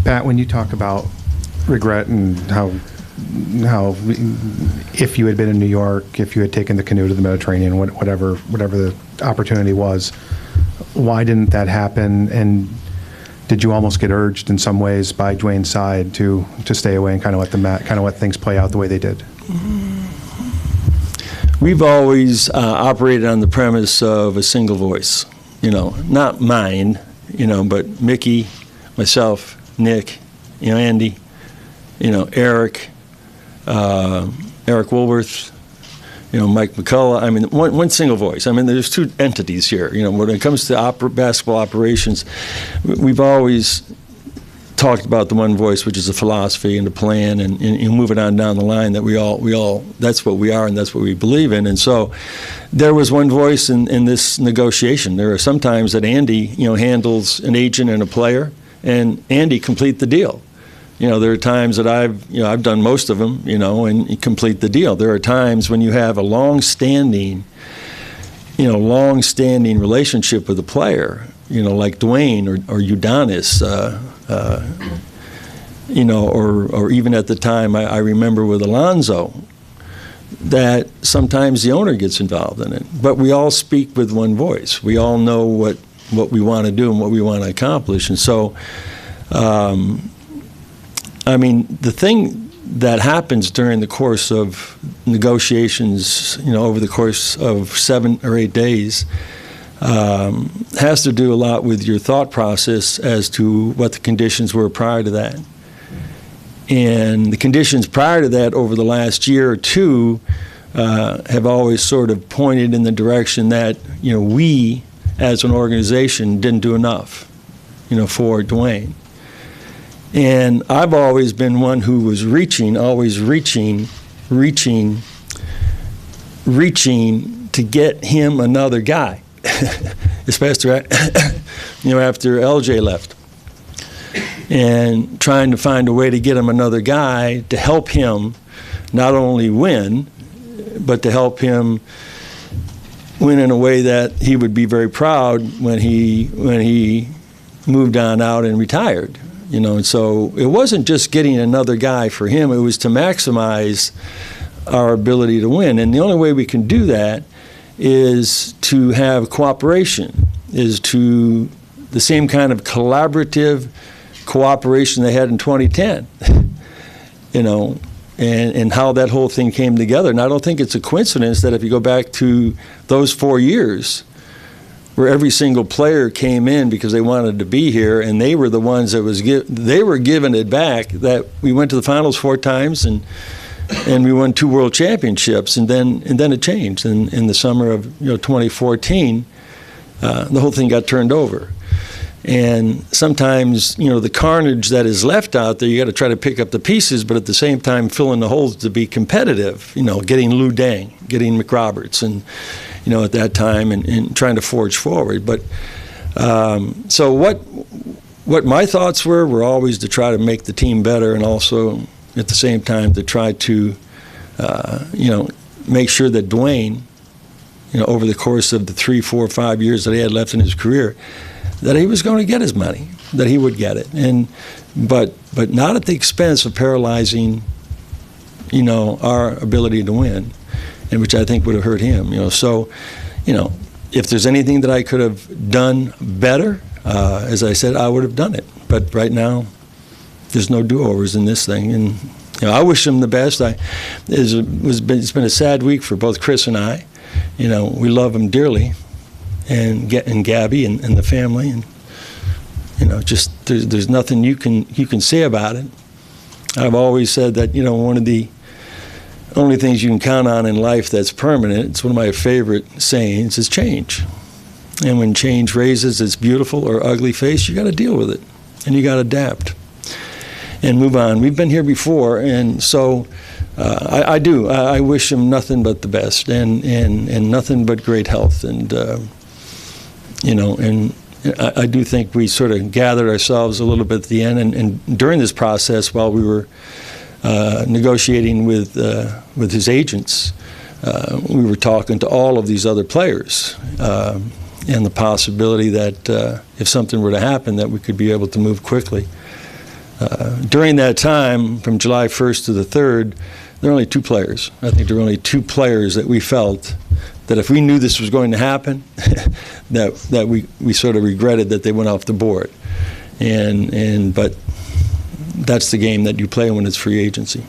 Pat, when you talk about regret and how if you had been in New York, if you had taken the canoe to the Mediterranean, whatever the opportunity was, why didn't that happen? And did you almost get urged in some ways by Dwyane's side to stay away and kind of let things play out the way they did? We've always operated on the premise of a single voice, not mine, but Mickey, myself, Nick, Andy, Eric, Eric Woolworth, Mike McCullough. I mean, one single voice. I mean, there's two entities here. When it comes to basketball operations, we've always talked about the one voice, which is a philosophy and a plan, and moving on down the line that we all that's what we are and that's what we believe in. And so there was one voice in this negotiation. There are some times that Andy, handles an agent and a player, and Andy complete the deal. There are times that I've done most of them, and you complete the deal. There are times when you have a long-standing relationship with a player, like Dwyane or Udonis, or even at the time I remember with Alonzo, that sometimes the owner gets involved in it. But we all speak with one voice. We all know what we want to do and what we want to accomplish. And so, the thing that happens during the course of negotiations, over the course of 7 or 8 days, has to do a lot with your thought process as to what the conditions were prior to that. And the conditions prior to that over the last year or two have always sort of pointed in the direction that, we as an organization didn't do enough, for Dwyane. And I've always been one who was always reaching to get him another guy, especially after LJ left, and trying to find a way to get him another guy to help him not only win, but to help him win in a way that he would be very proud when he moved on out and retired. And so it wasn't just getting another guy for him, it was to maximize our ability to win. And the only way we can do that is to have cooperation, is to the same kind of collaborative cooperation they had in 2010, and how that whole thing came together. And I don't think it's a coincidence that if you go back to those 4 years, where every single player came in because they wanted to be here, and they were the ones that they were giving it back, that we went to the finals 4 times and we won 2 world championships, and then it changed. In the summer of 2014, the whole thing got turned over. And sometimes, the carnage that is left out there, you got to try to pick up the pieces, but at the same time fill in the holes to be competitive. Getting Lou Dang, getting McRoberts, and at that time, and trying to forge forward. But so what my thoughts were always to try to make the team better, and also at the same time to try to make sure that Dwyane, over the course of the 3, 4, 5 years that he had left in his career, that he was going to get his money, that he would get it, but not at the expense of paralyzing our ability to win, and which I think would have hurt him. So if there's anything that I could have done better, as I said, I would have done it. But right now, there's no do-overs in this thing, and I wish him the best. It's been a sad week for both Chris and I. We love him dearly, and Gabby and the family, and just there's nothing you can say about it. I've always said that one of the only things you can count on in life that's permanent, it's one of my favorite sayings, is change. And when change raises its beautiful or ugly face, you got to deal with it, and you got to adapt and move on. We've been here before, and so I do. I wish him nothing but the best, and nothing but great health, and and I do think we sort of gathered ourselves a little bit at the end, and during this process, while we were negotiating with his agents, we were talking to all of these other players, and the possibility that if something were to happen, that we could be able to move quickly. During that time, from July 1st to the 3rd, there were only 2 players. I think there were only 2 players that we felt that if we knew this was going to happen, that we sort of regretted that they went off the board. But that's the game that you play when it's free agency.